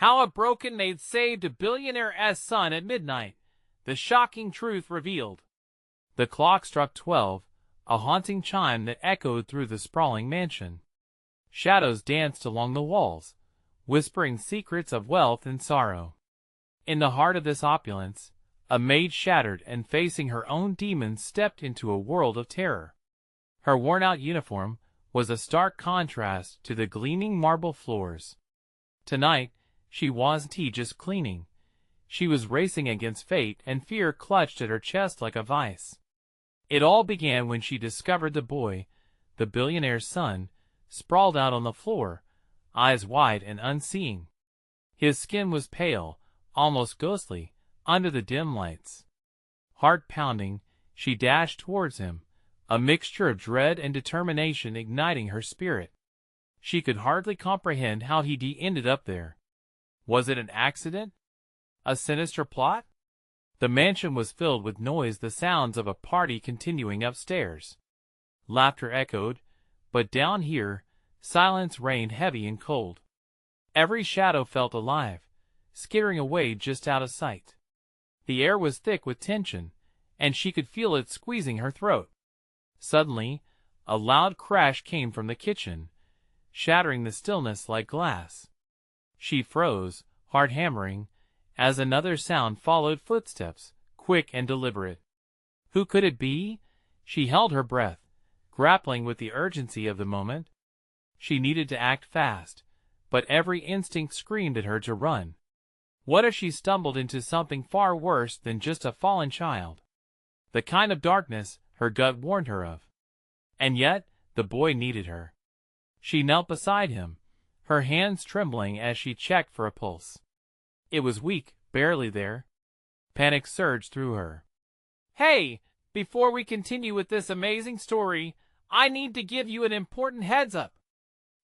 How a broken maid saved a billionaire's son at midnight. The shocking truth revealed. The clock struck 12, a haunting chime that echoed through the sprawling mansion. Shadows danced along the walls, whispering secrets of wealth and sorrow. In the heart of this opulence, a maid shattered and facing her own demons stepped into a world of terror. Her worn-out uniform was a stark contrast to the gleaming marble floors. Tonight, she wasn't just cleaning. She was racing against fate, and fear clutched at her chest like a vice. It all began when she discovered the boy, the billionaire's son, sprawled out on the floor, eyes wide and unseeing. His skin was pale, almost ghostly, under the dim lights. Heart pounding, she dashed towards him, a mixture of dread and determination igniting her spirit. She could hardly comprehend how he ended up there. Was it an accident? A sinister plot? The mansion was filled with noise, the sounds of a party continuing upstairs. Laughter echoed, but down here, silence reigned heavy and cold. Every shadow felt alive, skittering away just out of sight. The air was thick with tension, and she could feel it squeezing her throat. Suddenly, a loud crash came from the kitchen, shattering the stillness like glass. She froze, heart hammering, as another sound followed, footsteps, quick and deliberate. Who could it be? She held her breath, grappling with the urgency of the moment. She needed to act fast, but every instinct screamed at her to run. What if she stumbled into something far worse than just a fallen child? The kind of darkness her gut warned her of. And yet, the boy needed her. She knelt beside him, her hands trembling as she checked for a pulse. It was weak, barely there. Panic surged through her. Hey, before we continue with this amazing story, I need to give you an important heads up.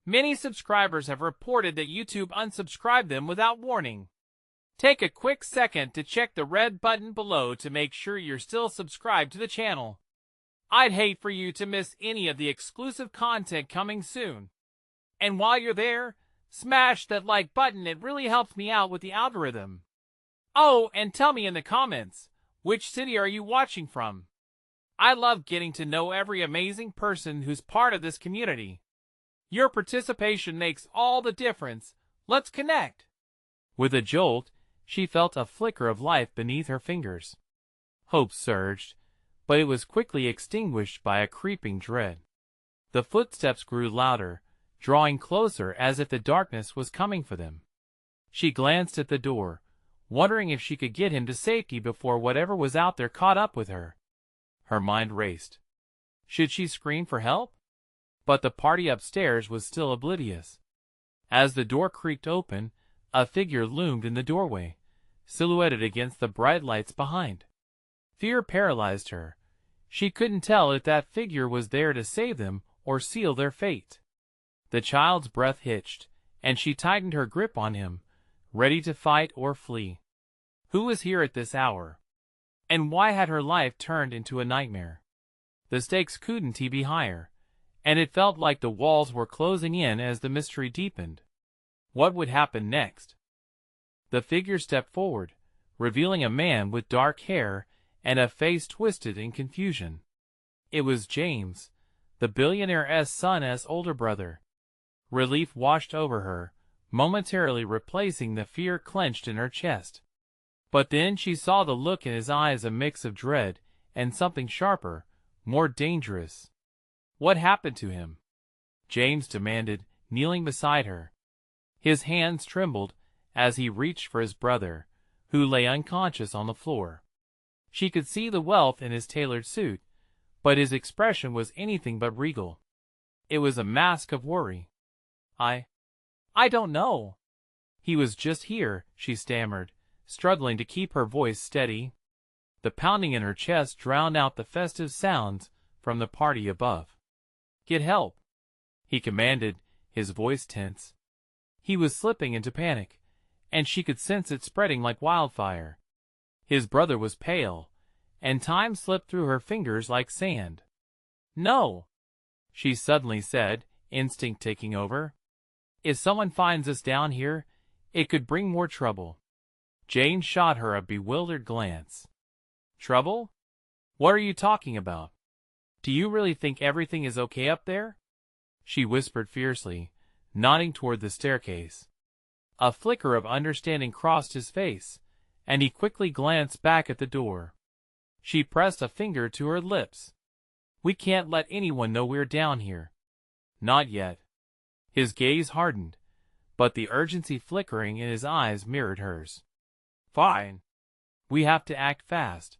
Many subscribers have reported that YouTube unsubscribed them without warning. Take a quick second to check the red button below to make sure you're still subscribed to the channel. I'd hate for you to miss any of the exclusive content coming soon. And while you're there, smash that like button, it really helps me out with the algorithm. Oh, and tell me in the comments, which city are you watching from? I love getting to know every amazing person who's part of this community. Your participation makes all the difference. Let's connect. With a jolt, she felt a flicker of life beneath her fingers. Hope surged, but it was quickly extinguished by a creeping dread. The footsteps grew louder, drawing closer as if the darkness was coming for them. She glanced at the door, wondering if she could get him to safety before whatever was out there caught up with her. Her mind raced. Should she scream for help? But the party upstairs was still oblivious. As the door creaked open, a figure loomed in the doorway, silhouetted against the bright lights behind. Fear paralyzed her. She couldn't tell if that figure was there to save them or seal their fate. The child's breath hitched, and she tightened her grip on him, ready to fight or flee. Who was here at this hour? And why had her life turned into a nightmare? The stakes couldn't be higher, and it felt like the walls were closing in as the mystery deepened. What would happen next? The figure stepped forward, revealing a man with dark hair and a face twisted in confusion. It was James, the billionaire's son's older brother. Relief washed over her, momentarily replacing the fear clenched in her chest. But then she saw the look in his eyes, a mix of dread and something sharper, more dangerous. What happened to him? James demanded, kneeling beside her. His hands trembled as he reached for his brother, who lay unconscious on the floor. She could see the wealth in his tailored suit, but his expression was anything but regal. It was a mask of worry. I don't know. He was just here, she stammered, struggling to keep her voice steady. The pounding in her chest drowned out the festive sounds from the party above. Get help, he commanded, his voice tense. He was slipping into panic, and she could sense it spreading like wildfire. His brother was pale, and time slipped through her fingers like sand. No, she suddenly said, instinct taking over. If someone finds us down here, It could bring more trouble. Jane shot her a bewildered glance. Trouble? What are you talking about? Do you really think everything is okay up there? She whispered fiercely, nodding toward the staircase. A flicker of understanding crossed his face, and he quickly glanced back at the door. She pressed a finger to her lips. We can't let anyone know we're down here. Not yet. His gaze hardened, but the urgency flickering in his eyes mirrored hers. Fine. We have to act fast.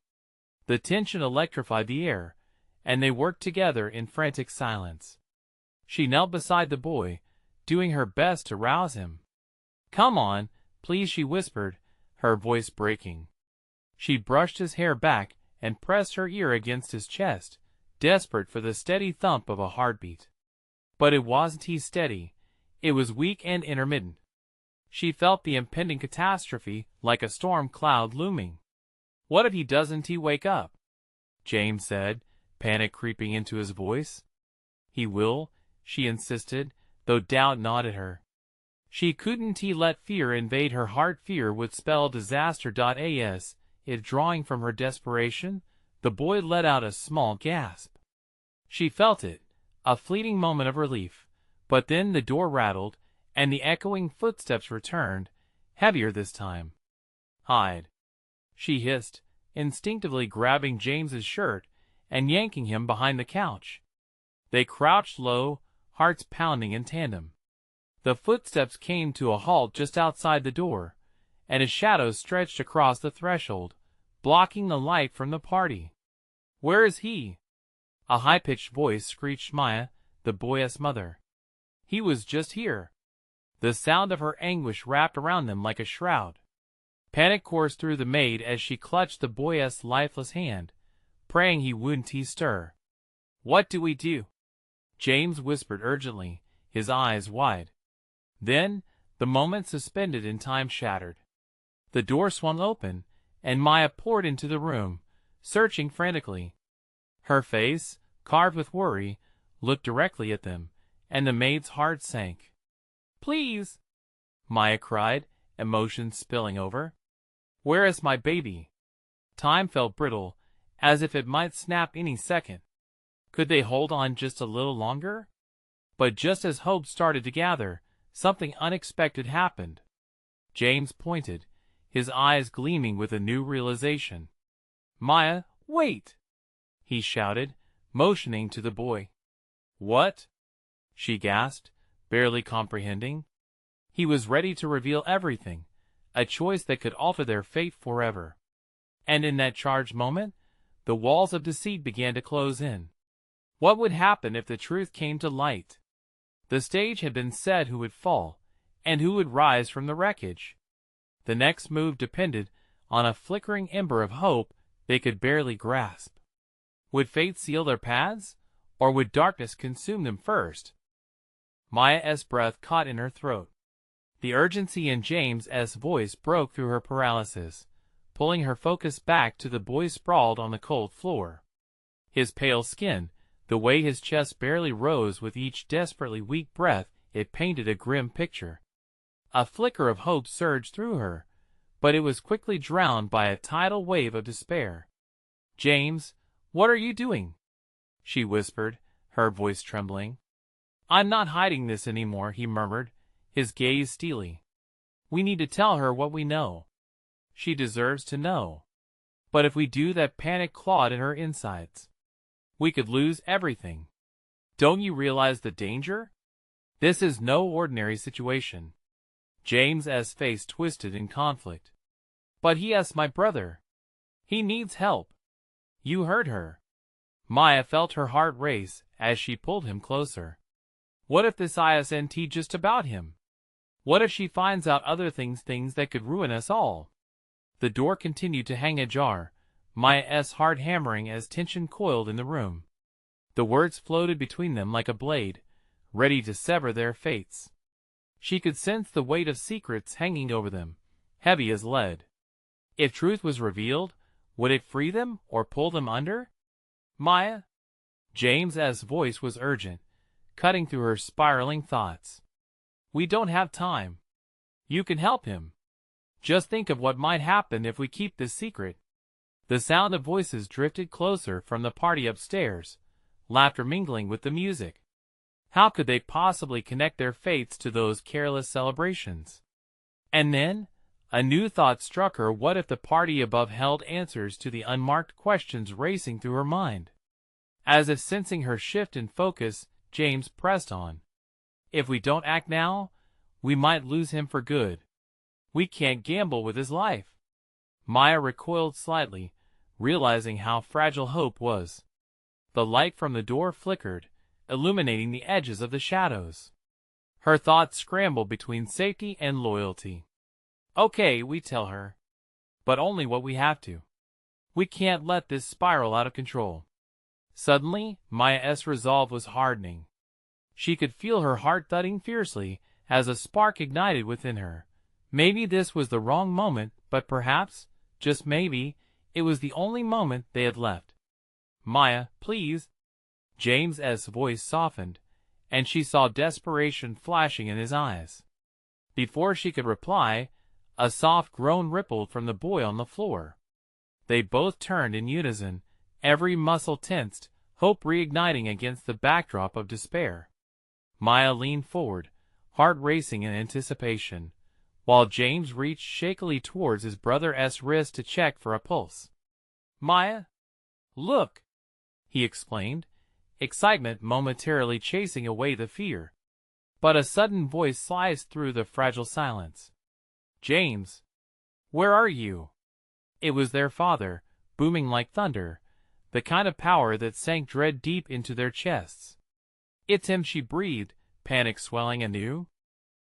The tension electrified the air, and they worked together in frantic silence. She knelt beside the boy, doing her best to rouse him. Come on, please, she whispered, her voice breaking. She brushed his hair back and pressed her ear against his chest, desperate for the steady thump of a heartbeat. But it wasn't steady. It was weak and intermittent. She felt the impending catastrophe like a storm cloud looming. What if he doesn't wake up? James said, panic creeping into his voice. He will, she insisted, though doubt gnawed at her. She couldn't let fear invade her heart. Fear would spell disaster. As if drawing from her desperation, the boy let out a small gasp. She felt it, a fleeting moment of relief, but then the door rattled, and the echoing footsteps returned, heavier this time. Hide, she hissed, instinctively grabbing James's shirt and yanking him behind the couch. They crouched low, hearts pounding in tandem. The footsteps came to a halt just outside the door, and a shadow stretched across the threshold, blocking the light from the party. Where is he? A high-pitched voice screeched Maya, the boy's mother. He was just here. The sound of her anguish wrapped around them like a shroud. Panic coursed through the maid as she clutched the boy's lifeless hand, praying he wouldn't stir. What do we do? James whispered urgently, his eyes wide. Then, the moment suspended in time shattered. The door swung open, and Maya poured into the room, searching frantically. Her face, carved with worry, looked directly at them, and the maid's heart sank. Please, Maya cried, emotions spilling over. Where is my baby? Time felt brittle, as if it might snap any second. Could they hold on just a little longer? But just as hope started to gather, something unexpected happened. James pointed, his eyes gleaming with a new realization. Maya, wait! He shouted, motioning to the boy. What? She gasped, barely comprehending. He was ready to reveal everything, a choice that could alter their fate forever. And in that charged moment, the walls of deceit began to close in. What would happen if the truth came to light? The stage had been set. Who would fall, and who would rise from the wreckage? The next move depended on a flickering ember of hope they could barely grasp. Would fate seal their paths, or would darkness consume them first? Maya's breath caught in her throat. The urgency in James's voice broke through her paralysis, pulling her focus back to the boy sprawled on the cold floor. His pale skin, the way his chest barely rose with each desperately weak breath, it painted a grim picture. A flicker of hope surged through her, but it was quickly drowned by a tidal wave of despair. James, what are you doing? She whispered, her voice trembling. I'm not hiding this anymore, he murmured, his gaze steely. We need to tell her what we know. She deserves to know. But if we do, that panic clawed in her insides. We could lose everything. Don't you realize the danger? This is no ordinary situation. James's face twisted in conflict. But he is my brother. He needs help. You heard her. Maya felt her heart race as she pulled him closer. What if this isn't just about him? What if she finds out other things that could ruin us all? The door continued to hang ajar, Maya's heart hammering as tension coiled in the room. The words floated between them like a blade, ready to sever their fates. She could sense the weight of secrets hanging over them, heavy as lead. If truth was revealed, would it free them or pull them under? Maya? James's voice was urgent, cutting through her spiraling thoughts. We don't have time. You can help him. Just think of what might happen if we keep this secret. The sound of voices drifted closer from the party upstairs, laughter mingling with the music. How could they possibly connect their fates to those careless celebrations? And then, a new thought struck her. What if the party above held answers to the unmarked questions racing through her mind? As if sensing her shift in focus, James pressed on. If we don't act now, we might lose him for good. We can't gamble with his life. Maya recoiled slightly, realizing how fragile hope was. The light from the door flickered, illuminating the edges of the shadows. Her thoughts scrambled between safety and loyalty. Okay, we tell her. But only what we have to. We can't let this spiral out of control. Suddenly, Maya's resolve was hardening. She could feel her heart thudding fiercely as a spark ignited within her. Maybe this was the wrong moment, but perhaps, just maybe, it was the only moment they had left. Maya, please. James's voice softened, and she saw desperation flashing in his eyes. Before she could reply, a soft groan rippled from the boy on the floor. They both turned in unison, every muscle tensed, hope reigniting against the backdrop of despair. Maya leaned forward, heart racing in anticipation, while James reached shakily towards his brother's wrist to check for a pulse. Maya? Look! He explained, excitement momentarily chasing away the fear. But a sudden voice sliced through the fragile silence. James! Where are you? It was their father, booming like thunder, the kind of power that sank dread deep into their chests. It's him, she breathed, panic swelling anew.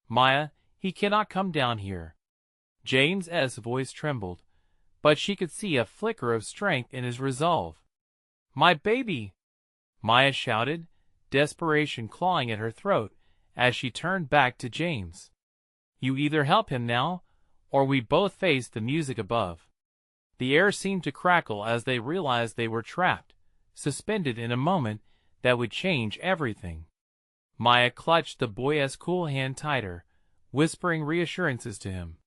Maya, he cannot come down here. James's voice trembled, but she could see a flicker of strength in his resolve. My baby! Maya shouted, desperation clawing at her throat as she turned back to James. You either help him now, or we both face the music above. The air seemed to crackle as they realized they were trapped, suspended in a moment that would change everything. Maya clutched the boy's cool hand tighter, whispering reassurances to him.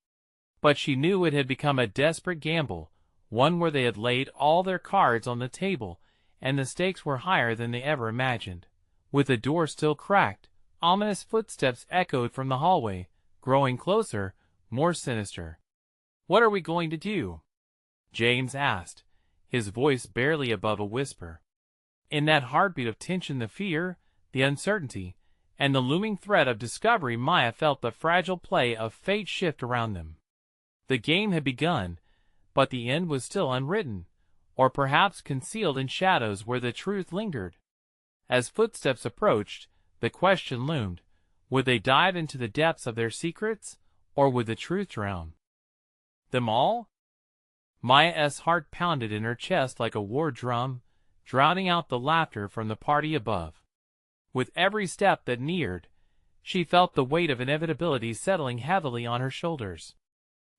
But she knew it had become a desperate gamble, one where they had laid all their cards on the table, and the stakes were higher than they ever imagined. With the door still cracked, ominous footsteps echoed from the hallway, growing closer, more sinister. What are we going to do? James asked, his voice barely above a whisper. In that heartbeat of tension, the fear, the uncertainty, and the looming threat of discovery, Maya felt the fragile play of fate shift around them. The game had begun, but the end was still unwritten, or perhaps concealed in shadows where the truth lingered. As footsteps approached, the question loomed: would they dive into the depths of their secrets, or would the truth drown them all? Maya's heart pounded in her chest like a war drum, drowning out the laughter from the party above. With every step that neared, she felt the weight of inevitability settling heavily on her shoulders.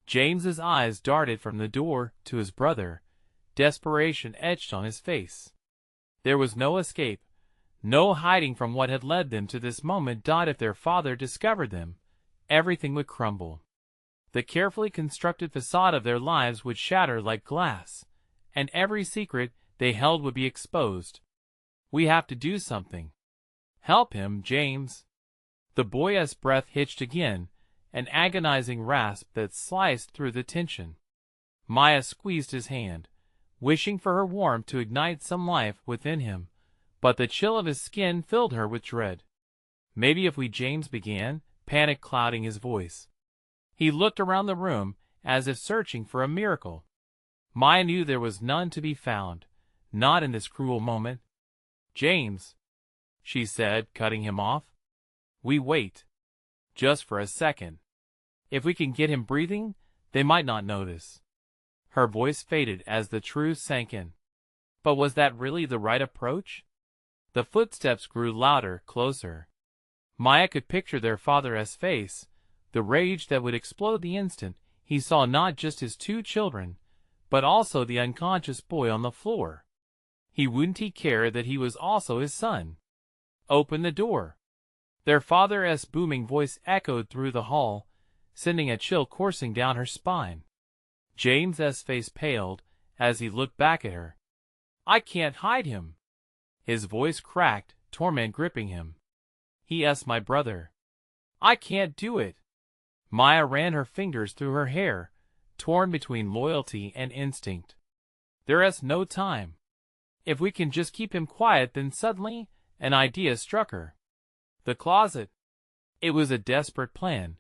James's eyes darted from the door to his brother, desperation etched on his face. There was no escape, no hiding from what had led them to this moment. If their father discovered them, everything would crumble. The carefully constructed facade of their lives would shatter like glass, and every secret they held would be exposed. We have to do something. Help him, James. The boy's breath hitched again, an agonizing rasp that sliced through the tension. Maya squeezed his hand, wishing for her warmth to ignite some life within him, but the chill of his skin filled her with dread. Maybe if we, James began, panic clouding his voice. He looked around the room as if searching for a miracle. Maya knew there was none to be found, not in this cruel moment. James, she said, cutting him off. We wait. Just for a second. If we can get him breathing, they might not notice. Her voice faded as the truth sank in. But was that really the right approach? The footsteps grew louder, closer. Maya could picture their father's face, the rage that would explode the instant he saw not just his two children, but also the unconscious boy on the floor. Wouldn't he care that he was also his son? Open the door. Their father's booming voice echoed through the hall, sending a chill coursing down her spine. James's face paled as he looked back at her. "I can't hide him." His voice cracked, torment gripping him. "He my brother. I can't do it." Maya ran her fingers through her hair, torn between loyalty and instinct. "There's no time. If we can just keep him quiet." Then suddenly, an idea struck her. The closet. It was a desperate plan,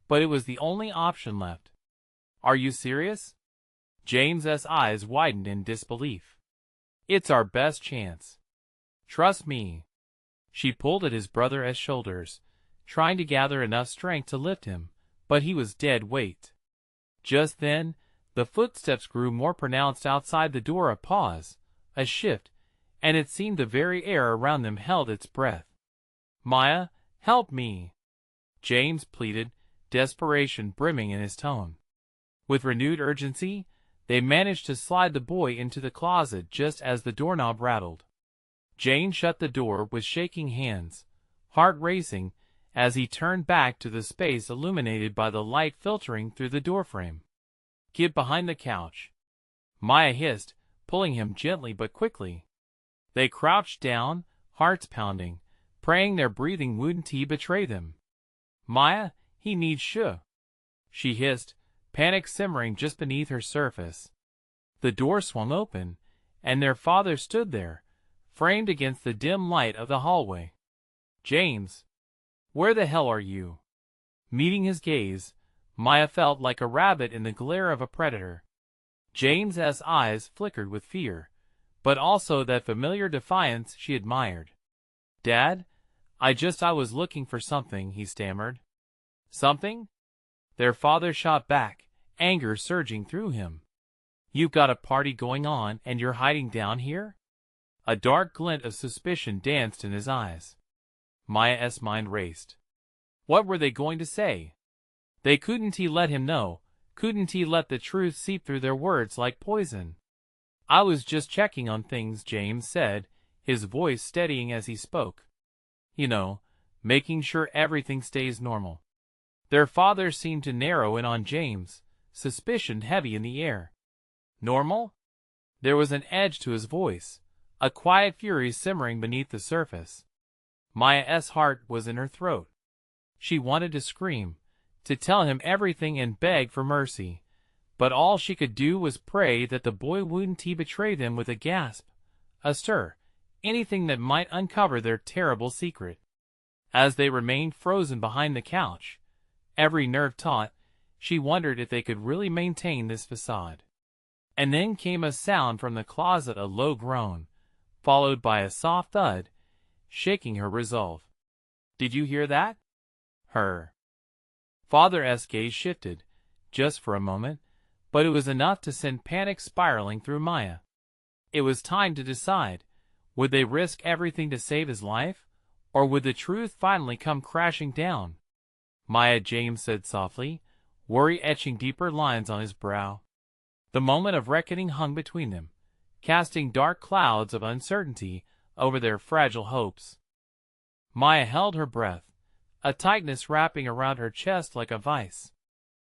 but it was the only option left. "Are you serious?" James's eyes widened in disbelief. "It's our best chance. Trust me." She pulled at his brother's shoulders, trying to gather enough strength to lift him, but he was dead weight. Just then, the footsteps grew more pronounced outside the door. A pause, a shift, and it seemed the very air around them held its breath. "Maya, help me," James pleaded, desperation brimming in his tone. With renewed urgency, they managed to slide the boy into the closet just as the doorknob rattled. Jane shut the door with shaking hands, heart racing, as he turned back to the space illuminated by the light filtering through the doorframe. "Get behind the couch," Maya hissed, pulling him gently but quickly. They crouched down, hearts pounding, praying their breathing wouldn't betray them. "Maya, he needs she hissed, panic simmering just beneath her surface. The door swung open, and their father stood there, framed against the dim light of the hallway. "James, where the hell are you?" Meeting his gaze, Maya felt like a rabbit in the glare of a predator. James's eyes flickered with fear, but also that familiar defiance she admired. "Dad, I was looking for something," he stammered. "Something?" Their father shot back, anger surging through him. "You've got a party going on and you're hiding down here?" A dark glint of suspicion danced in his eyes. Maya's mind raced. What were they going to say? They couldn't let him know, couldn't let the truth seep through their words like poison. "I was just checking on things," James said, his voice steadying as he spoke. "You know, making sure everything stays normal." Their father seemed to narrow in on James, suspicion heavy in the air. "Normal?" There was an edge to his voice, a quiet fury simmering beneath the surface. Maya's heart was in her throat. She wanted to scream, to tell him everything and beg for mercy, but all she could do was pray that the boy wouldn't betray them. With a gasp, a stir, anything that might uncover their terrible secret. As they remained frozen behind the couch, every nerve taut, she wondered if they could really maintain this facade. And then came a sound from the closet, a low groan, followed by a soft thud, shaking her resolve. "Did you hear that?" Her father's gaze shifted, just for a moment, but it was enough to send panic spiraling through Maya. It was time to decide. Would they risk everything to save his life, or would the truth finally come crashing down? "Maya," James said softly, worry etching deeper lines on his brow. The moment of reckoning hung between them, casting dark clouds of uncertainty over their fragile hopes. Maya held her breath, a tightness wrapping around her chest like a vice.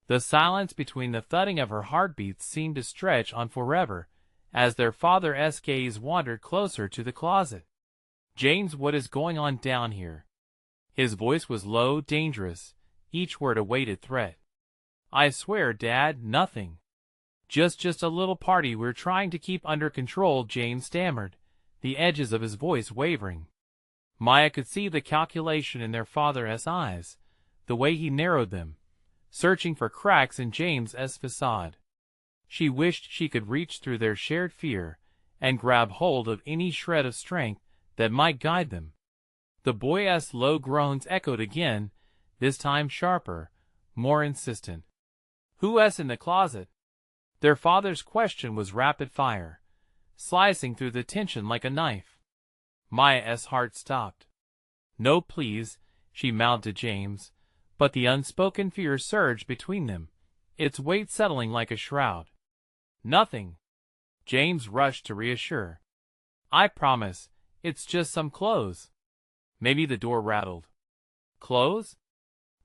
The silence between the thudding of her heartbeats seemed to stretch on forever, as their father's gaze wandered closer to the closet. "James, what is going on down here?" His voice was low, dangerous, each word a weighted threat. "I swear, Dad, nothing. Just a little party we're trying to keep under control," James stammered, the edges of his voice wavering. Maya could see the calculation in their father's eyes, the way he narrowed them, searching for cracks in James's facade. She wished she could reach through their shared fear and grab hold of any shred of strength that might guide them. The boy's low groans echoed again, this time sharper, more insistent. "Who's in the closet?" Their father's question was rapid fire, slicing through the tension like a knife. Maya's heart stopped. "No, please," she mouthed to James, but the unspoken fear surged between them, its weight settling like a shroud. "Nothing," James rushed to reassure. "I promise, it's just some clothes." Maybe the door rattled. "Clothes?"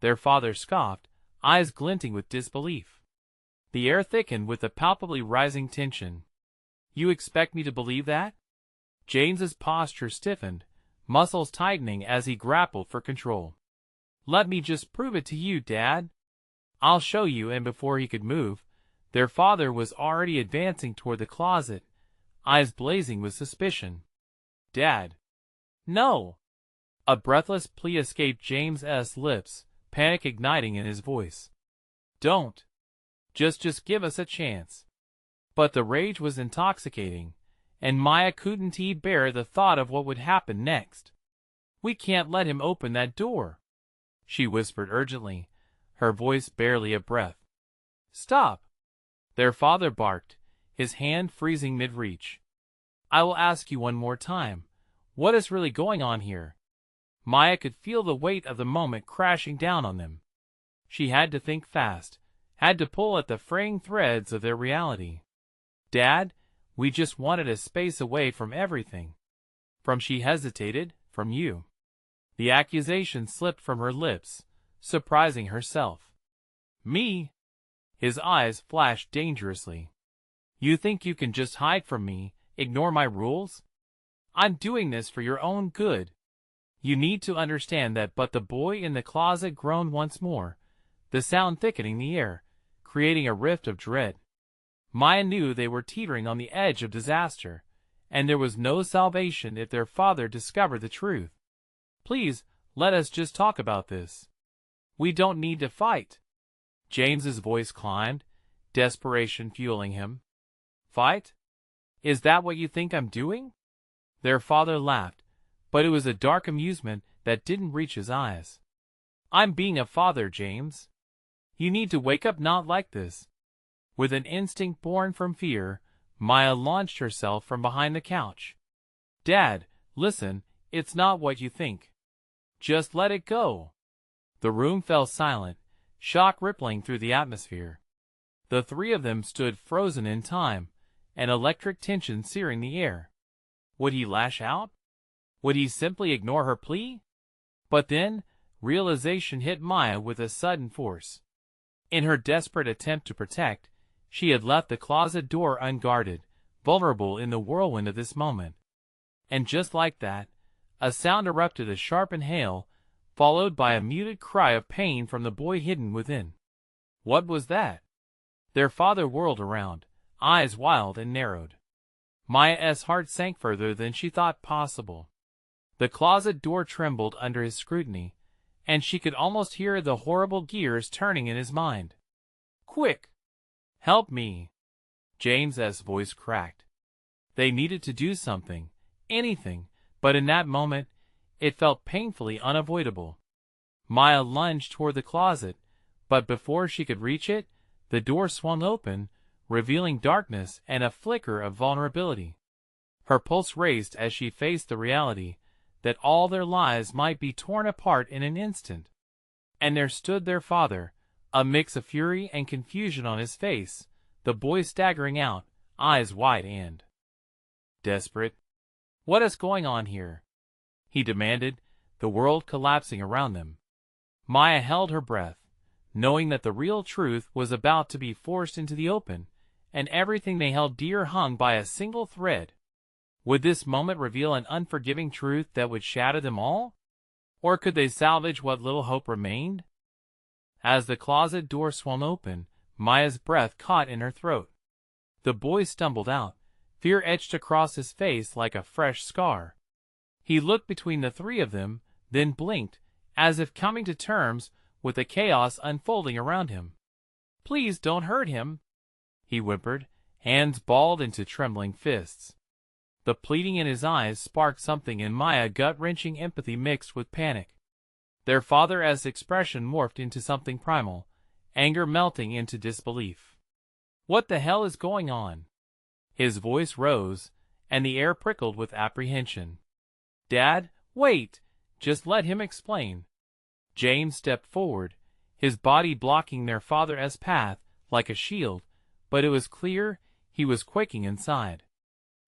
Their father scoffed, eyes glinting with disbelief. The air thickened with a palpably rising tension. "You expect me to believe that?" James's posture stiffened, muscles tightening as he grappled for control. "Let me just prove it to you, Dad." "I'll show you," and before he could move, their father was already advancing toward the closet, eyes blazing with suspicion. "Dad." "No!" A breathless plea escaped James's lips, panic igniting in his voice. "Don't. Just give us a chance." But the rage was intoxicating, and Maya couldn't bear the thought of what would happen next. "We can't let him open that door," she whispered urgently, her voice barely a breath. "Stop!" their father barked, his hand freezing mid-reach. "I will ask you one more time. What is really going on here?" Maya could feel the weight of the moment crashing down on them. She had to think fast, had to pull at the fraying threads of their reality. "Dad, we just wanted a space away from everything." She hesitated, "From you." The accusation slipped from her lips, surprising herself. "Me?" His eyes flashed dangerously. "You think you can just hide from me, ignore my rules? I'm doing this for your own good. You need to understand that." But the boy in the closet groaned once more, the sound thickening the air, creating a rift of dread. Maya knew they were teetering on the edge of disaster, and there was no salvation if their father discovered the truth. "Please, let us just talk about this. We don't need to fight." James's voice climbed, desperation fueling him. "Fight? Is that what you think I'm doing?" Their father laughed, but it was a dark amusement that didn't reach his eyes. "I'm being a father, James. You need to wake up, not like this." With an instinct born from fear, Maya launched herself from behind the couch. "Dad, listen, it's not what you think. Just let it go." The room fell silent, shock rippling through the atmosphere. The three of them stood frozen in time, an electric tension searing the air. Would he lash out? Would he simply ignore her plea? But then, realization hit Maya with a sudden force. In her desperate attempt to protect, she had left the closet door unguarded, vulnerable in the whirlwind of this moment. And just like that, a sound erupted, a sharp inhale, followed by a muted cry of pain from the boy hidden within. What was that? Their father whirled around, eyes wild and narrowed. Maya's heart sank further than she thought possible. The closet door trembled under his scrutiny, and she could almost hear the horrible gears turning in his mind. "Quick! Help me!" James's voice cracked. They needed to do something, anything, but in that moment, it felt painfully unavoidable. Maya lunged toward the closet, but before she could reach it, the door swung open, revealing darkness and a flicker of vulnerability. Her pulse raced as she faced the reality that all their lives might be torn apart in an instant. And there stood their father, a mix of fury and confusion on his face, the boy staggering out, eyes wide and desperate. "What is going on here?" he demanded, the world collapsing around them. Maya held her breath, knowing that the real truth was about to be forced into the open, and everything they held dear hung by a single thread. Would this moment reveal an unforgiving truth that would shatter them all? Or could they salvage what little hope remained? As the closet door swung open, Maya's breath caught in her throat. The boy stumbled out, fear etched across his face like a fresh scar. He looked between the three of them, then blinked, as if coming to terms with the chaos unfolding around him. "Please don't hurt him," he whimpered, hands balled into trembling fists. The pleading in his eyes sparked something in Maya, gut-wrenching empathy mixed with panic. Their father's expression morphed into something primal, anger melting into disbelief. "What the hell is going on?" His voice rose, and the air prickled with apprehension. "Dad, wait! Just let him explain." James stepped forward, his body blocking their father's path like a shield, but it was clear he was quaking inside.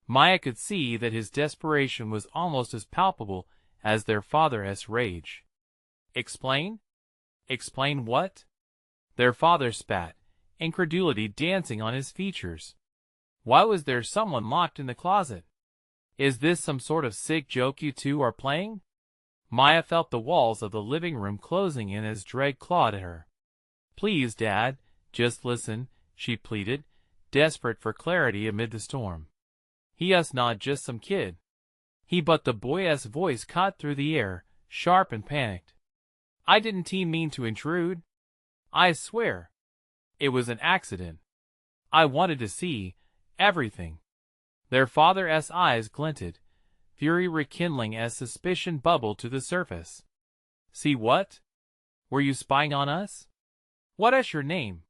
Maya could see that his desperation was almost as palpable as their father's rage. "Explain? Explain what?" Their father spat, incredulity dancing on his features. Why was there someone locked in the closet? Is this some sort of sick joke you two are playing? Maya felt the walls of the living room closing in as dread clawed at her. Please, Dad, just listen, she pleaded, desperate for clarity amid the storm. He not just some kid. But the boy's voice caught through the air, sharp and panicked. I didn't mean to intrude. I swear. It was an accident. I wanted to see everything. Their father's eyes glinted, fury rekindling as suspicion bubbled to the surface. See what? Were you spying on us? What's your name?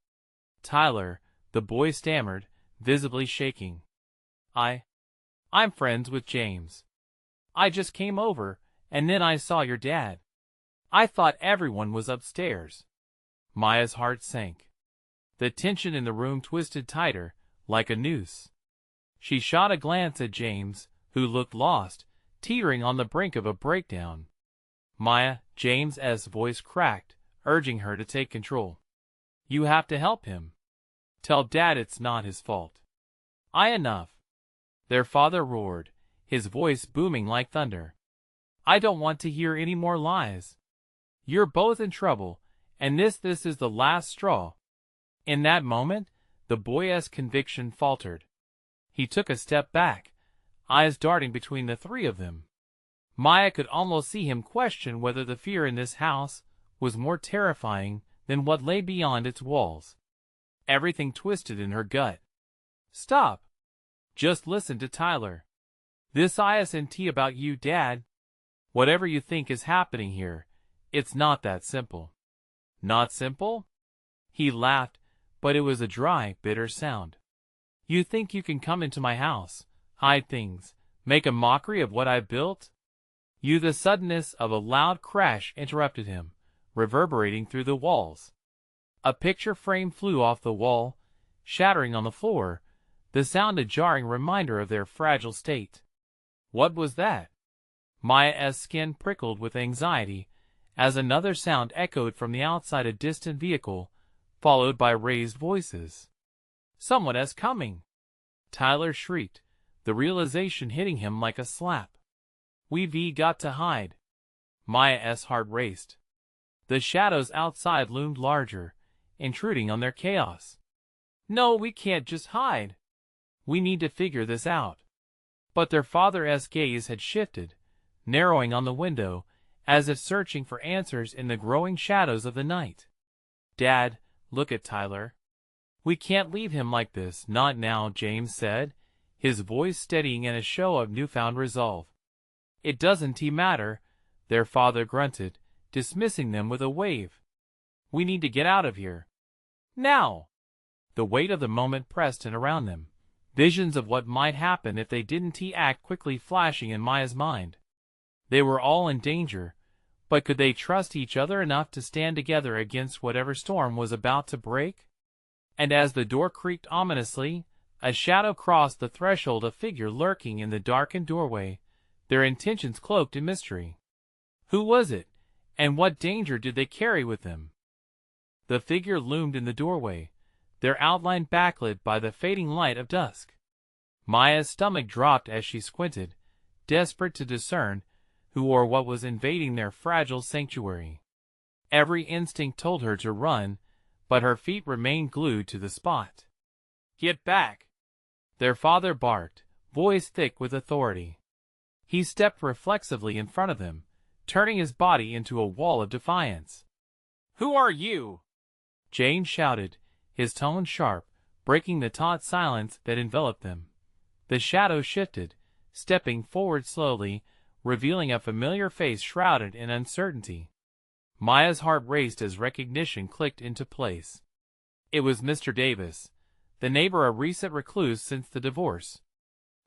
Tyler, the boy stammered, visibly shaking. I'm friends with James. I just came over, and then I saw your dad. I thought everyone was upstairs. Maya's heart sank. The tension in the room twisted tighter, like a noose. She shot a glance at James, who looked lost, teetering on the brink of a breakdown. Maya, James's voice cracked, urging her to take control. You have to help him. Tell Dad it's not his fault. Enough. Their father roared, his voice booming like thunder. I don't want to hear any more lies. You're both in trouble, and this is the last straw. In that moment, the boy's conviction faltered. He took a step back, eyes darting between the three of them. Maya could almost see him question whether the fear in this house was more terrifying than what lay beyond its walls. Everything twisted in her gut. Stop. Just listen to Tyler. This isn't about you, Dad. Whatever you think is happening here, it's not that simple. Not simple? He laughed, but it was a dry, bitter sound. You think you can come into my house, hide things, make a mockery of what I've built? The suddenness of a loud crash interrupted him, reverberating through the walls. A picture frame flew off the wall, shattering on the floor, the sound a jarring reminder of their fragile state. What was that? Maya's skin prickled with anxiety, as another sound echoed from the outside a distant vehicle, followed by raised voices. Someone is coming! Tyler shrieked, the realization hitting him like a slap. We've got to hide. Maya's heart raced. The shadows outside loomed larger, intruding on their chaos. No, we can't just hide. We need to figure this out. But their father's gaze had shifted, narrowing on the window, as if searching for answers in the growing shadows of the night. Dad, look at Tyler. We can't leave him like this, not now, James said, his voice steadying in a show of newfound resolve. It doesn't matter, their father grunted, dismissing them with a wave. We need to get out of here. Now! The weight of the moment pressed in around them, visions of what might happen if they didn't act quickly flashing in Maya's mind. They were all in danger, but could they trust each other enough to stand together against whatever storm was about to break? And as the door creaked ominously, a shadow crossed the threshold, a figure lurking in the darkened doorway, their intentions cloaked in mystery. Who was it, and what danger did they carry with them? The figure loomed in the doorway, their outline backlit by the fading light of dusk. Maya's stomach dropped as she squinted, desperate to discern who or what was invading their fragile sanctuary. Every instinct told her to run, but her feet remained glued to the spot. Get back! Their father barked, voice thick with authority. He stepped reflexively in front of them, turning his body into a wall of defiance. Who are you? Jane shouted, his tone sharp, breaking the taut silence that enveloped them. The shadow shifted, stepping forward slowly, revealing a familiar face shrouded in uncertainty. Maya's heart raced as recognition clicked into place. It was Mr. Davis, the neighbor, a recent recluse since the divorce.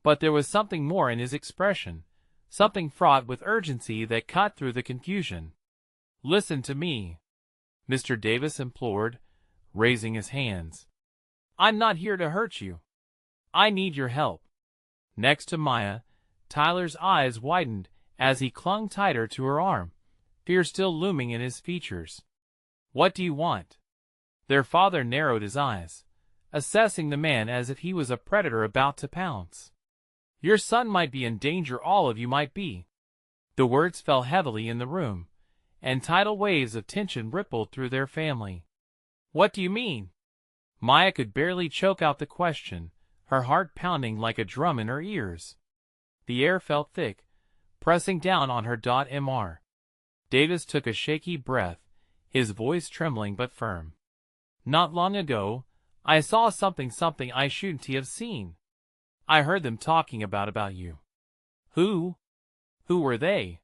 But there was something more in his expression, something fraught with urgency that cut through the confusion. Listen to me, Mr. Davis implored, raising his hands. I'm not here to hurt you. I need your help. Next to Maya, Tyler's eyes widened as he clung tighter to her arm, fear still looming in his features. What do you want? Their father narrowed his eyes, assessing the man as if he was a predator about to pounce. "Your son might be in danger, all of you might be." The words fell heavily in the room, and tidal waves of tension rippled through their family. "What do you mean?" Maya could barely choke out the question, her heart pounding like a drum in her ears. The air felt thick, pressing down on her. Mr. Davis took a shaky breath, his voice trembling but firm. "Not long ago, I saw something I shouldn't have seen. I heard them talking about you." "Who? Who were they?"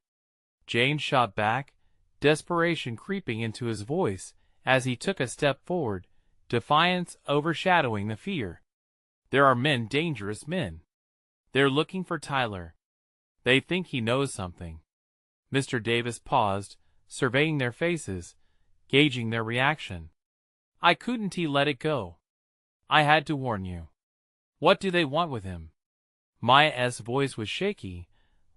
James shot back, desperation creeping into his voice as he took a step forward, defiance overshadowing the fear. "There are men, dangerous men. They're looking for Tyler. They think he knows something." Mr. Davis paused, surveying their faces, gauging their reaction. "I couldn't let it go. I had to warn you." "What do they want with him?" Maya's voice was shaky,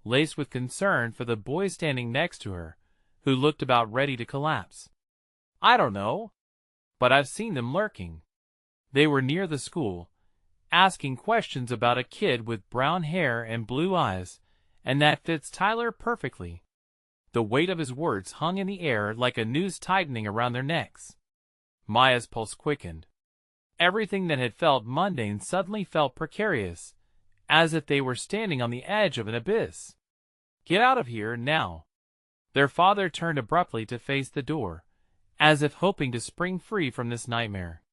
laced with concern for the boy standing next to her, who looked about ready to collapse. "I don't know. But I've seen them lurking. They were near the school, asking questions about a kid with brown hair and blue eyes, and that fits Tyler perfectly." The weight of his words hung in the air like a noose tightening around their necks. Maya's pulse quickened. Everything that had felt mundane suddenly felt precarious, as if they were standing on the edge of an abyss. "Get out of here, now." Their father turned abruptly to face the door, as if hoping to spring free from this nightmare.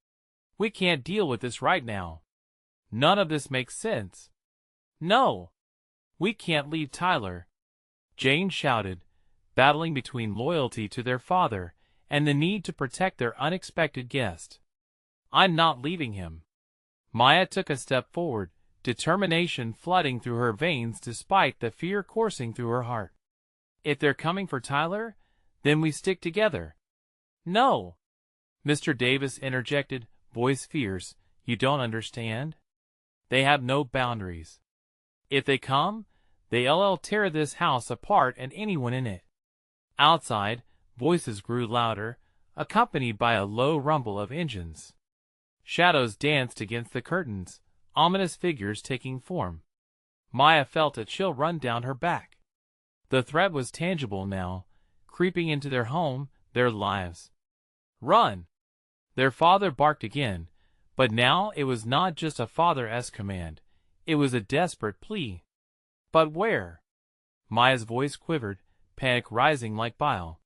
"We can't deal with this right now. None of this makes sense." "No. We can't leave Tyler," Jane shouted, battling between loyalty to their father and the need to protect their unexpected guest. "I'm not leaving him." Maya took a step forward, determination flooding through her veins despite the fear coursing through her heart. "If they're coming for Tyler, then we stick together." "No," Mr. Davis interjected, voice fierce. "You don't understand. They have no boundaries. If they come, they'll tear this house apart and anyone in it." Outside, voices grew louder, accompanied by a low rumble of engines. Shadows danced against the curtains, ominous figures taking form. Maya felt a chill run down her back. The threat was tangible now, creeping into their home, their lives. "Run!" Their father barked again, but now it was not just a father-esque command, it was a desperate plea. "But where?" Maya's voice quivered, panic rising like bile.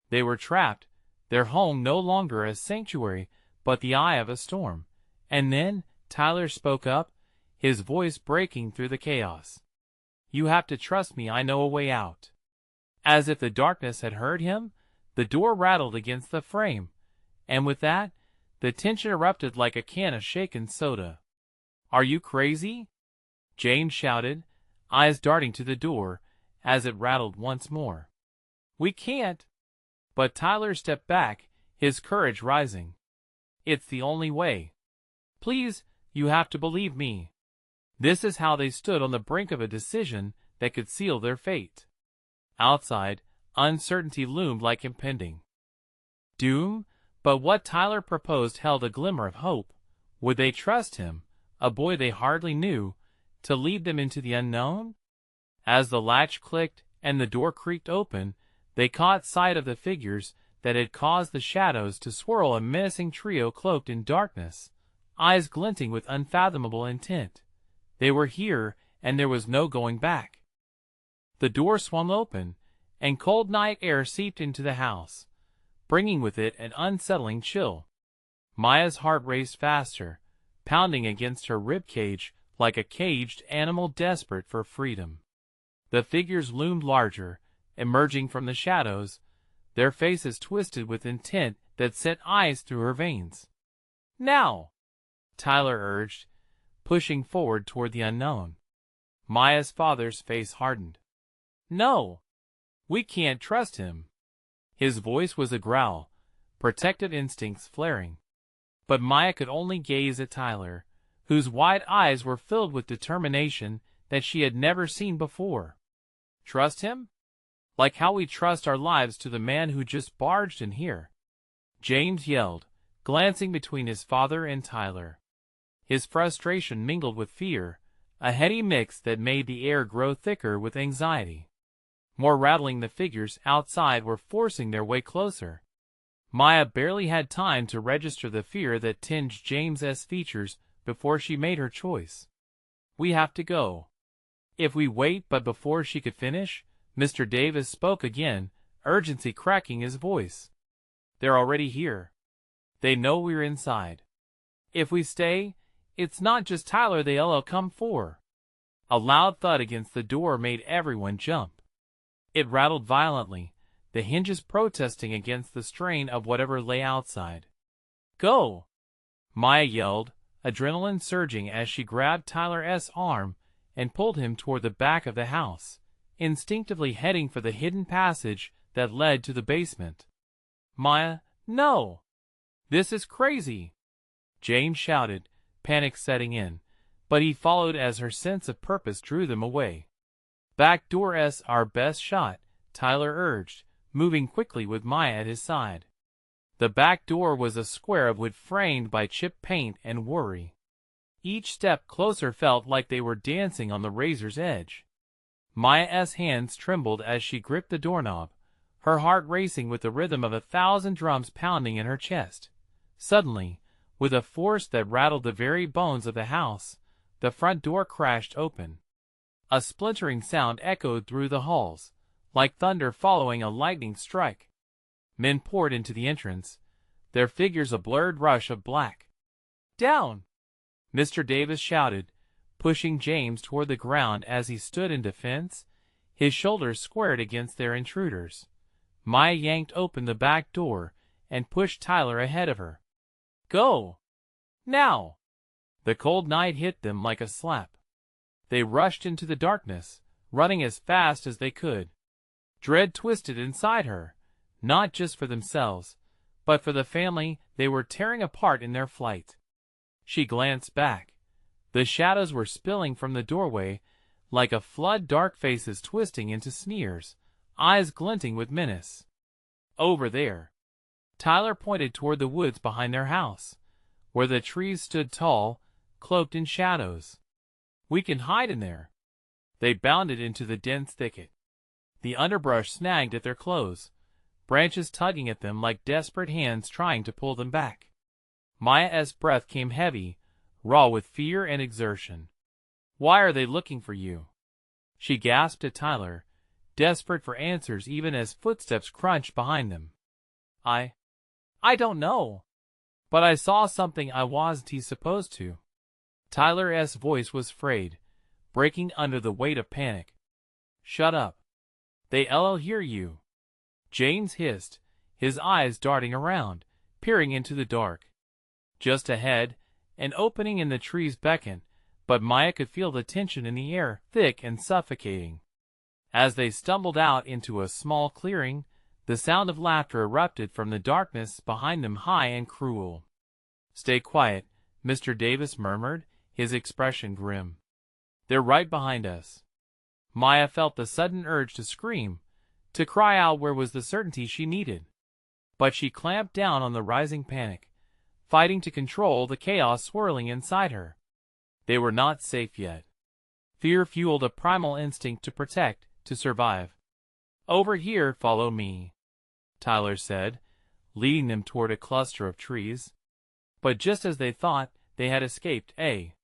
They were trapped, their home no longer a sanctuary, but the eye of a storm. And then Tyler spoke up, his voice breaking through the chaos. "You have to trust me, I know a way out." As if the darkness had heard him, the door rattled against the frame, and with that, the tension erupted like a can of shaken soda. "Are you crazy?" Jane shouted, eyes darting to the door, as it rattled once more. "We can't." But Tyler stepped back, his courage rising. "It's the only way. Please, you have to believe me." This is how they stood on the brink of a decision that could seal their fate. Outside, uncertainty loomed like impending doom, but what Tyler proposed held a glimmer of hope. Would they trust him, a boy they hardly knew, to lead them into the unknown? As the latch clicked and the door creaked open, they caught sight of the figures that had caused the shadows to swirl, a menacing trio cloaked in darkness, eyes glinting with unfathomable intent. They were here, and there was no going back. The door swung open, and cold night air seeped into the house, bringing with it an unsettling chill. Maya's heart raced faster, pounding against her ribcage like a caged animal desperate for freedom. The figures loomed larger, emerging from the shadows, their faces twisted with intent that sent ice through her veins. "Now!" Tyler urged, pushing forward toward the unknown. Maya's father's face hardened. "No! We can't trust him." His voice was a growl, protective instincts flaring. But Maya could only gaze at Tyler, whose wide eyes were filled with determination that she had never seen before. "Trust him? Like how we trust our lives to the man who just barged in here," James yelled, glancing between his father and Tyler. His frustration mingled with fear, a heady mix that made the air grow thicker with anxiety. More rattling, the figures outside were forcing their way closer. Maya barely had time to register the fear that tinged James's features before she made her choice. "We have to go." "If we wait," but before she could finish, Mr. Davis spoke again, urgency cracking his voice. "They're already here. They know we're inside. If we stay, it's not just Tyler they'll come for." A loud thud against the door made everyone jump. It rattled violently, the hinges protesting against the strain of whatever lay outside. "Go!" Maya yelled, adrenaline surging as she grabbed Tyler's arm and pulled him toward the back of the house, instinctively heading for the hidden passage that led to the basement. "Maya, no! This is crazy!" James shouted, panic setting in, but he followed as her sense of purpose drew them away. "Back door's our best shot," Tyler urged, moving quickly with Maya at his side. The back door was a square of wood framed by chipped paint and worry. Each step closer felt like they were dancing on the razor's edge. Maya's hands trembled as she gripped the doorknob, her heart racing with the rhythm of 1,000 drums pounding in her chest. Suddenly, with a force that rattled the very bones of the house, the front door crashed open. A splintering sound echoed through the halls, like thunder following a lightning strike. Men poured into the entrance, their figures a blurred rush of black. "Down!" Mr. Davis shouted, pushing James toward the ground as he stood in defense, his shoulders squared against their intruders. Maya yanked open the back door and pushed Tyler ahead of her. "Go! Now!" The cold night hit them like a slap. They rushed into the darkness, running as fast as they could. Dread twisted inside her, not just for themselves, but for the family they were tearing apart in their flight. She glanced back. The shadows were spilling from the doorway like a flood, dark faces twisting into sneers, eyes glinting with menace. "Over there." Tyler pointed toward the woods behind their house, where the trees stood tall, cloaked in shadows. "We can hide in there." They bounded into the dense thicket. The underbrush snagged at their clothes, branches tugging at them like desperate hands trying to pull them back. Maya's breath came heavy, raw with fear and exertion. "Why are they looking for you?" She gasped at Tyler, desperate for answers even as footsteps crunched behind them. I don't know. But I saw something I wasn't supposed to." Tyler's voice was frayed, breaking under the weight of panic. "Shut up. They'll hear you." James hissed, his eyes darting around, peering into the dark. Just ahead, an opening in the trees beckoned, but Maya could feel the tension in the air, thick and suffocating. As they stumbled out into a small clearing, the sound of laughter erupted from the darkness behind them, high and cruel. "Stay quiet," Mr. Davis murmured, his expression grim. "They're right behind us." Maya felt the sudden urge to scream, to cry out where was the certainty she needed. But she clamped down on the rising panic, fighting to control the chaos swirling inside her. They were not safe yet. Fear fueled a primal instinct to protect, to survive. "Over here, follow me," Tyler said, leading them toward a cluster of trees. But just as they thought they had escaped, a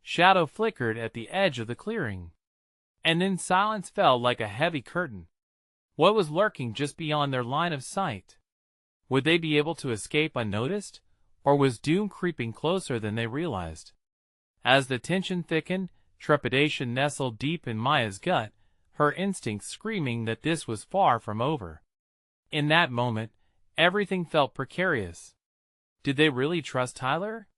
shadow flickered at the edge of the clearing. And then silence fell like a heavy curtain. What was lurking just beyond their line of sight? Would they be able to escape unnoticed, or was doom creeping closer than they realized? As the tension thickened, trepidation nestled deep in Maya's gut, her instincts screaming that this was far from over. In that moment, everything felt precarious. Did they really trust Tyler?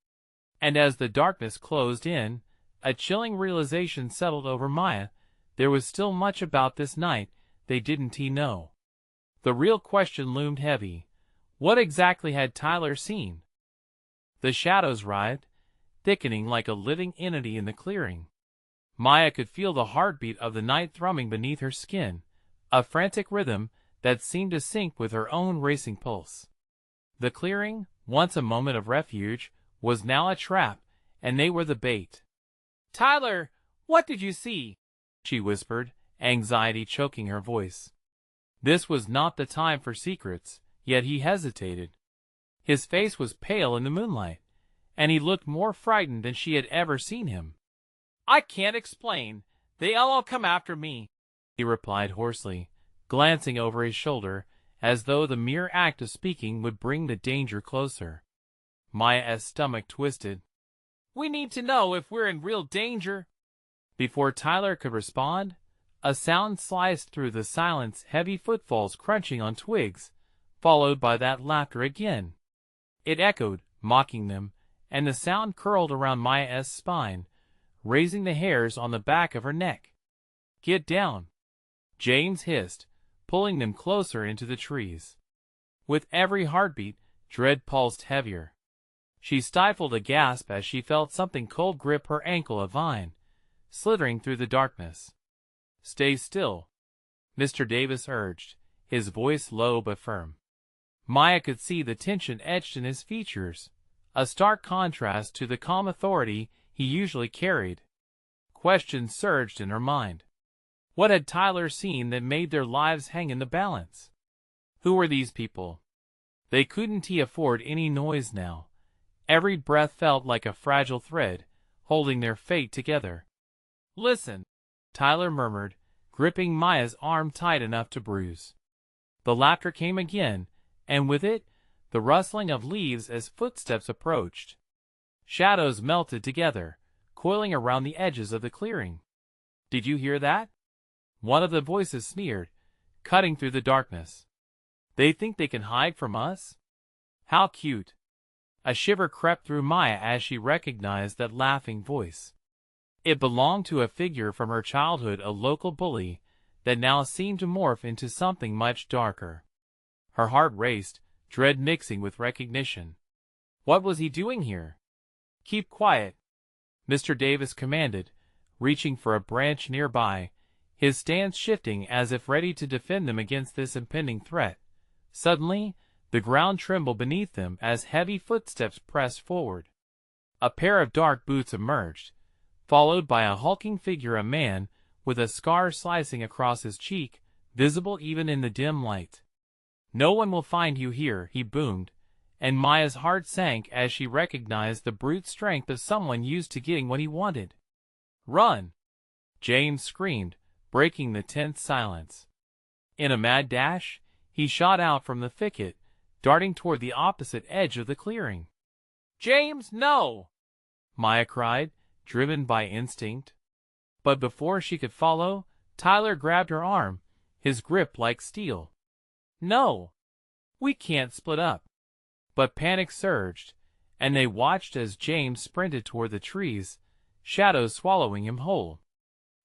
And as the darkness closed in, a chilling realization settled over Maya. There was still much about this night they didn't know. The real question loomed heavy. What exactly had Tyler seen? The shadows writhed, thickening like a living entity in the clearing. Maya could feel the heartbeat of the night thrumming beneath her skin, a frantic rhythm that seemed to sync with her own racing pulse. The clearing, once a moment of refuge, was now a trap, and they were the bait. "Tyler, what did you see?" she whispered, anxiety choking her voice. This was not the time for secrets, yet he hesitated. His face was pale in the moonlight, and he looked more frightened than she had ever seen him. "I can't explain. They all come after me," he replied hoarsely, glancing over his shoulder, as though the mere act of speaking would bring the danger closer. Maya's stomach twisted. "We need to know if we're in real danger." Before Tyler could respond, a sound sliced through the silence, heavy footfalls crunching on twigs, followed by that laughter again. It echoed, mocking them, and the sound curled around Maya's spine, raising the hairs on the back of her neck. "Get down," James hissed, pulling them closer into the trees. With every heartbeat, dread pulsed heavier. She stifled a gasp as she felt something cold grip her ankle, a vine, slithering through the darkness. "Stay still," Mr. Davis urged, his voice low but firm. Maya could see the tension etched in his features, a stark contrast to the calm authority he usually carried. Questions surged in her mind. What had Tyler seen that made their lives hang in the balance? Who were these people? They couldn't afford any noise now. Every breath felt like a fragile thread, holding their fate together. "Listen," Tyler murmured, gripping Maya's arm tight enough to bruise. The laughter came again, and with it, the rustling of leaves as footsteps approached. Shadows melted together, coiling around the edges of the clearing. "Did you hear that?" One of the voices sneered, cutting through the darkness. "They think they can hide from us? How cute!" A shiver crept through Maya as she recognized that laughing voice. It belonged to a figure from her childhood, a local bully, that now seemed to morph into something much darker. Her heart raced, dread mixing with recognition. What was he doing here? "Keep quiet," Mr. Davis commanded, reaching for a branch nearby, his stance shifting as if ready to defend them against this impending threat. Suddenly, the ground trembled beneath them as heavy footsteps pressed forward. A pair of dark boots emerged, followed by a hulking figure, a man with a scar slicing across his cheek, visible even in the dim light. "No one will find you here," he boomed, and Maya's heart sank as she recognized the brute strength of someone used to getting what he wanted. "Run!" James screamed, breaking the tense silence. In a mad dash, he shot out from the thicket, darting toward the opposite edge of the clearing. "James, no!" Maya cried, driven by instinct. But before she could follow, Tyler grabbed her arm, his grip like steel. "No! We can't split up." But panic surged, and they watched as James sprinted toward the trees, shadows swallowing him whole.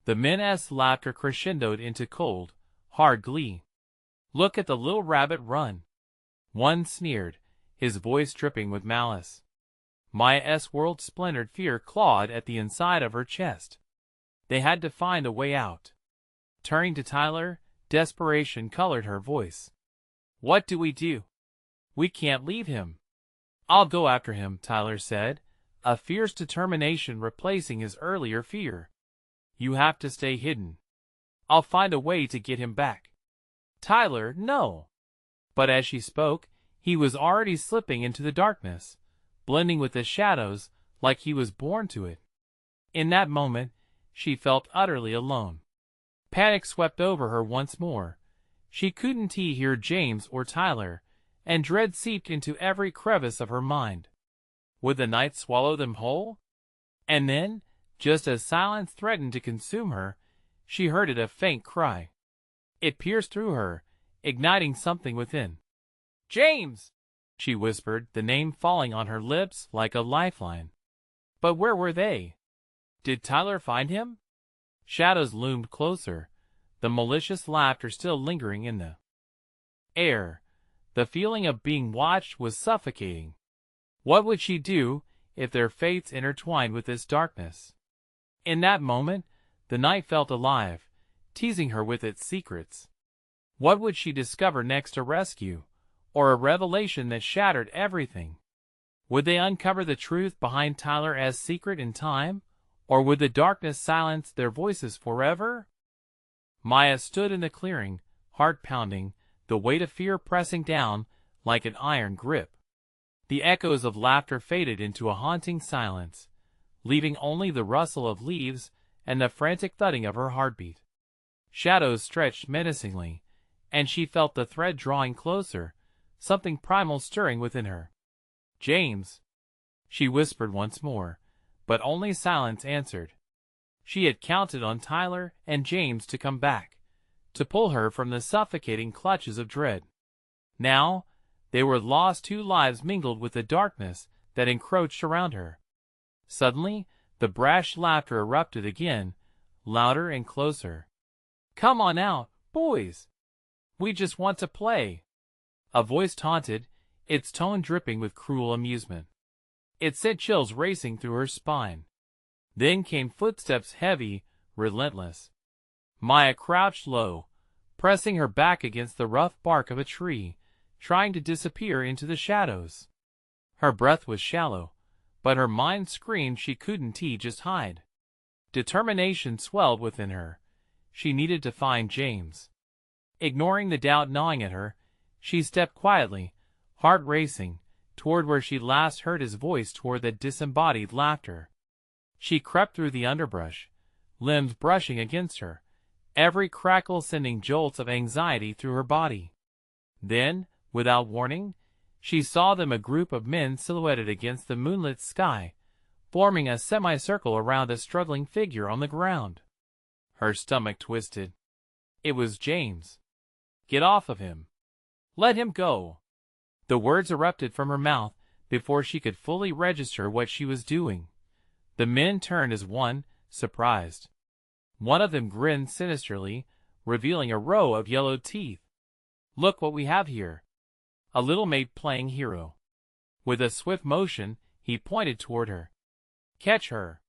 The men's laughter crescendoed into cold, hard glee. "Look at the little rabbit run!" One sneered, his voice dripping with malice. Maya's world-splintered fear clawed at the inside of her chest. They had to find a way out. Turning to Tyler, desperation colored her voice. "What do we do? We can't leave him." "I'll go after him," Tyler said, a fierce determination replacing his earlier fear. "You have to stay hidden. I'll find a way to get him back." "Tyler, no!" But as she spoke, he was already slipping into the darkness, blending with the shadows like he was born to it. In that moment, she felt utterly alone. Panic swept over her once more. She couldn't hear James or Tyler, and dread seeped into every crevice of her mind. Would the night swallow them whole? And then, just as silence threatened to consume her, she heard a faint cry. It pierced through her, igniting something within. "James!" she whispered, the name falling on her lips like a lifeline. But where were they? Did Tyler find him? Shadows loomed closer, the malicious laughter still lingering in the air. The feeling of being watched was suffocating. What would she do if their fates intertwined with this darkness? In that moment, the night felt alive, teasing her with its secrets. What would she discover next, a rescue, or a revelation that shattered everything? Would they uncover the truth behind Tyler's secret in time, or would the darkness silence their voices forever? Maya stood in the clearing, heart pounding, the weight of fear pressing down like an iron grip. The echoes of laughter faded into a haunting silence, leaving only the rustle of leaves and the frantic thudding of her heartbeat. Shadows stretched menacingly, and she felt the thread drawing closer, something primal stirring within her. "James," she whispered once more, but only silence answered. She had counted on Tyler and James to come back, to pull her from the suffocating clutches of dread. Now, they were lost, two lives mingled with the darkness that encroached around her. Suddenly, the brash laughter erupted again, louder and closer. "Come on out, boys. We just want to play." A voice taunted, its tone dripping with cruel amusement. It sent chills racing through her spine. Then came footsteps, heavy, relentless. Maya crouched low, pressing her back against the rough bark of a tree, trying to disappear into the shadows. Her breath was shallow, but her mind screamed she couldn't just hide. Determination swelled within her. She needed to find James. Ignoring the doubt gnawing at her, she stepped quietly, heart racing, toward where she last heard his voice, toward that disembodied laughter. She crept through the underbrush, limbs brushing against her, every crackle sending jolts of anxiety through her body. Then, without warning, she saw them, a group of men silhouetted against the moonlit sky, forming a semicircle around a struggling figure on the ground. Her stomach twisted. It was James. "Get off of him. Let him go." The words erupted from her mouth before she could fully register what she was doing. The men turned as one, surprised. One of them grinned sinisterly, revealing a row of yellow teeth. "Look what we have here." A little maid playing hero. With a swift motion, he pointed toward her. "Catch her."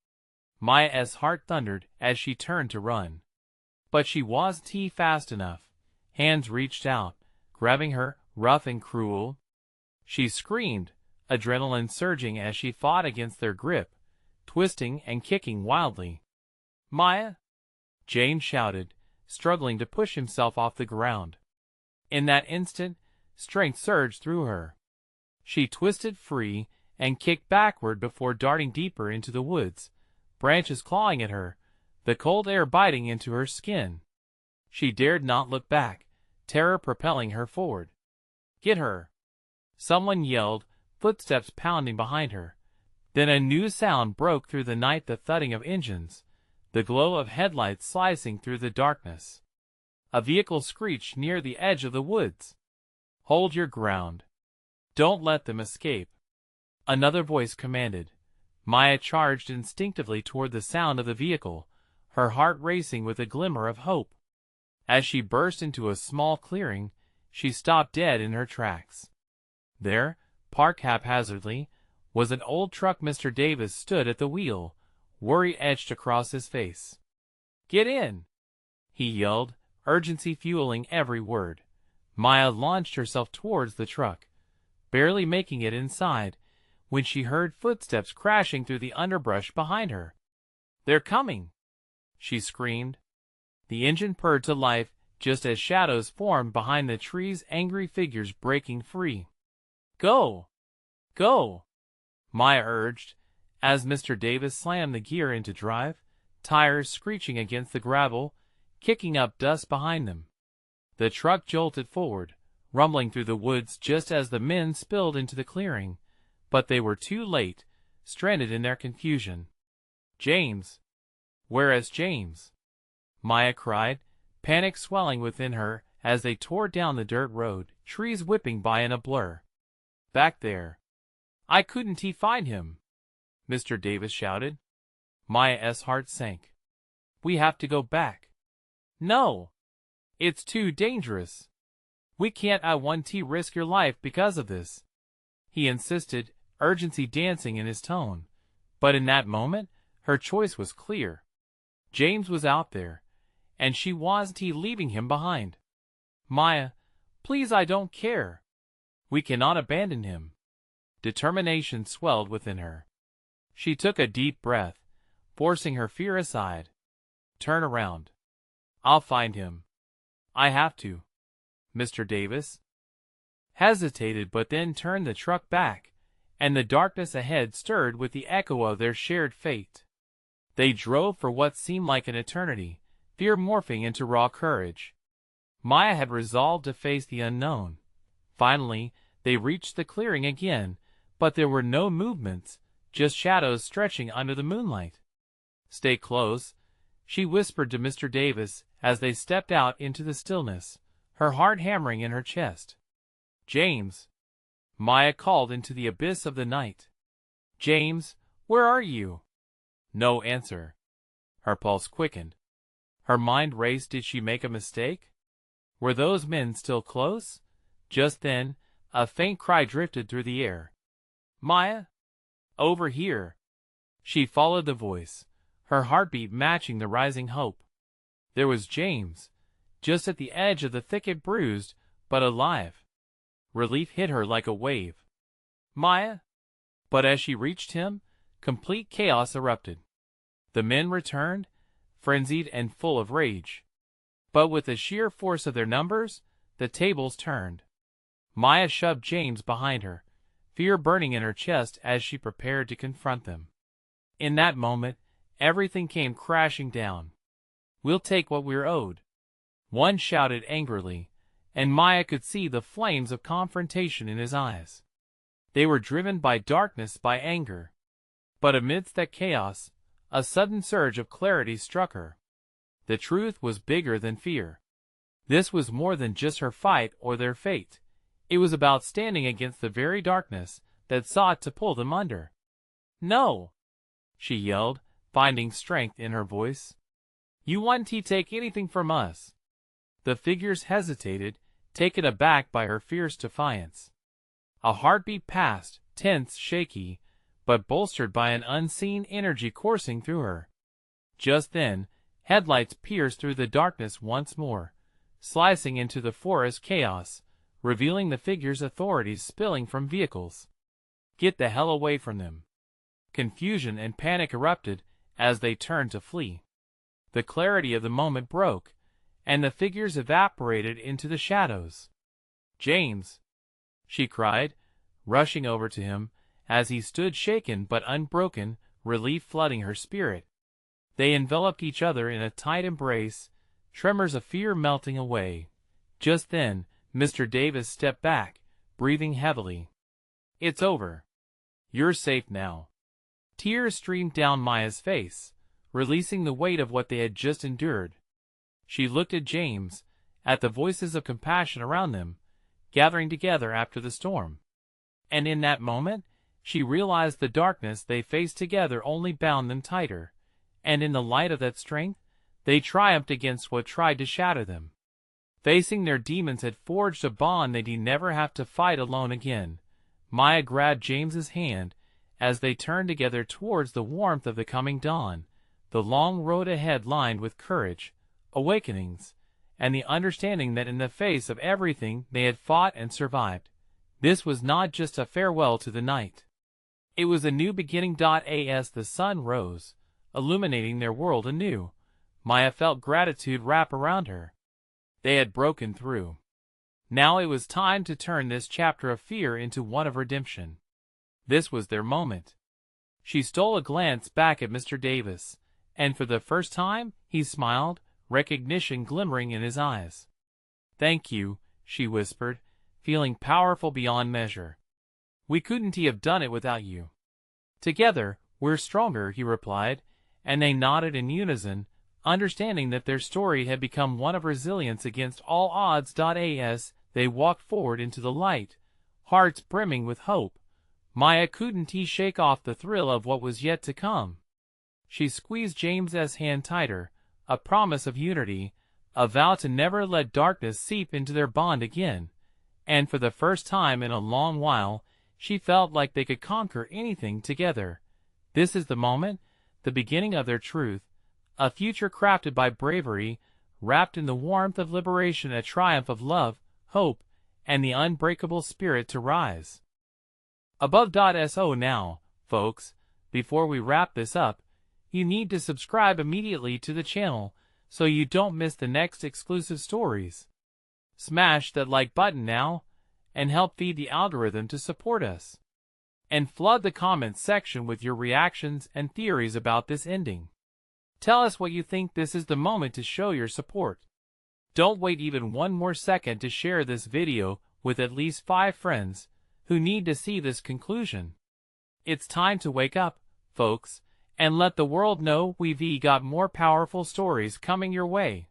Maya's heart thundered as she turned to run. But she wasn't fast enough. Hands reached out, grabbing her, rough and cruel. She screamed, adrenaline surging as she fought against their grip, twisting and kicking wildly. "Maya!" James shouted, struggling to push himself off the ground. In that instant, strength surged through her. She twisted free and kicked backward before darting deeper into the woods, branches clawing at her, the cold air biting into her skin. She dared not look back, terror propelling her forward. "Get her!" Someone yelled, footsteps pounding behind her. Then a new sound broke through the night, the thudding of engines, the glow of headlights slicing through the darkness. A vehicle screeched near the edge of the woods. "Hold your ground. Don't let them escape." Another voice commanded. Maya charged instinctively toward the sound of the vehicle, her heart racing with a glimmer of hope. As she burst into a small clearing, she stopped dead in her tracks. There, parked haphazardly, was an old truck. Mr. Davis stood at the wheel, worry etched across his face. "Get in!" he yelled, urgency fueling every word. Maya launched herself towards the truck, barely making it inside, when she heard footsteps crashing through the underbrush behind her. "They're coming!" she screamed. The engine purred to life just as shadows formed behind the trees, angry figures breaking free. "Go! Go!" Maya urged, as Mr. Davis slammed the gear into drive, tires screeching against the gravel, kicking up dust behind them. The truck jolted forward, rumbling through the woods just as the men spilled into the clearing, but they were too late, stranded in their confusion. "James! Where is James?" Maya cried, panic swelling within her as they tore down the dirt road, trees whipping by in a blur. "Back there." "I couldn't find him," Mr. Davis shouted. Maya's heart sank. "We have to go back." "No. It's too dangerous. We can't. I want to risk your life because of this," he insisted, urgency dancing in his tone. But in that moment, her choice was clear. James was out there, and she wasn't leaving him behind. "Maya, please, I don't care. We cannot abandon him." Determination swelled within her. She took a deep breath, forcing her fear aside. Turn around. I'll find him. I have to. Mr. Davis hesitated but then turned the truck back, and the darkness ahead stirred with the echo of their shared fate. They drove for what seemed like an eternity, fear morphing into raw courage. Maya had resolved to face the unknown. Finally, they reached the clearing again, but there were no movements, just shadows stretching under the moonlight. Stay close, she whispered to Mr. Davis as they stepped out into the stillness, her heart hammering in her chest. James! Maya called into the abyss of the night. James, where are you? No answer. Her pulse quickened. Her mind raced. Did she make a mistake? Were those men still close? Just then, a faint cry drifted through the air. Maya? Over here. She followed the voice, her heartbeat matching the rising hope. There was James, just at the edge of the thicket, bruised, but alive. Relief hit her like a wave. Maya? But as she reached him, complete chaos erupted. The men returned, frenzied and full of rage. But with the sheer force of their numbers, the tables turned. Maya shoved James behind her, fear burning in her chest as she prepared to confront them. In that moment, everything came crashing down. We'll take what we're owed. One shouted angrily, and Maya could see the flames of confrontation in his eyes. They were driven by darkness, by anger. But amidst that chaos, a sudden surge of clarity struck her. The truth was bigger than fear. This was more than just her fight or their fate. It was about standing against the very darkness that sought to pull them under. No! She yelled, finding strength in her voice. You won't take anything from us. The figures hesitated, taken aback by her fierce defiance. A heartbeat passed, tense, shaky, but bolstered by an unseen energy coursing through her. Just then, headlights pierced through the darkness once more, slicing into the forest chaos, revealing the figures' authorities spilling from vehicles. Get the hell away from them! Confusion and panic erupted as they turned to flee. The clarity of the moment broke, and the figures evaporated into the shadows. James! She cried, rushing over to him, as he stood shaken but unbroken, relief flooding her spirit. They enveloped each other in a tight embrace, tremors of fear melting away. Just then, Mr. Davis stepped back, breathing heavily. It's over. You're safe now. Tears streamed down Maya's face, releasing the weight of what they had just endured. She looked at James, at the voices of compassion around them, gathering together after the storm. And in that moment, she realized the darkness they faced together only bound them tighter, and in the light of that strength, they triumphed against what tried to shatter them. Facing their demons had forged a bond they'd never have to fight alone again. Maya grabbed James's hand as they turned together towards the warmth of the coming dawn, the long road ahead lined with courage, awakenings, and the understanding that in the face of everything they had fought and survived, this was not just a farewell to the night. It was a new beginning. As the sun rose, illuminating their world anew, Maya felt gratitude wrap around her. They had broken through. Now it was time to turn this chapter of fear into one of redemption. This was their moment. She stole a glance back at Mr. Davis, and for the first time, he smiled, recognition glimmering in his eyes. Thank you, she whispered, feeling powerful beyond measure. We couldn't have done it without you. Together, we're stronger, he replied, and they nodded in unison, understanding that their story had become one of resilience against all odds. As they walked forward into the light, hearts brimming with hope, Maya couldn't shake off the thrill of what was yet to come. She squeezed James's hand tighter, a promise of unity, a vow to never let darkness seep into their bond again, and for the first time in a long while, she felt like they could conquer anything together. This is the moment, the beginning of their truth, a future crafted by bravery, wrapped in the warmth of liberation, a triumph of love, hope, and the unbreakable spirit to rise. Above.so now, folks, before we wrap this up, you need to subscribe immediately to the channel so you don't miss the next exclusive stories. Smash that like button now, and help feed the algorithm to support us. And flood the comments section with your reactions and theories about this ending. Tell us what you think. This is the moment to show your support. Don't wait even one more second to share this video with at least 5 friends who need to see this conclusion. It's time to wake up, folks, and let the world know we've got more powerful stories coming your way.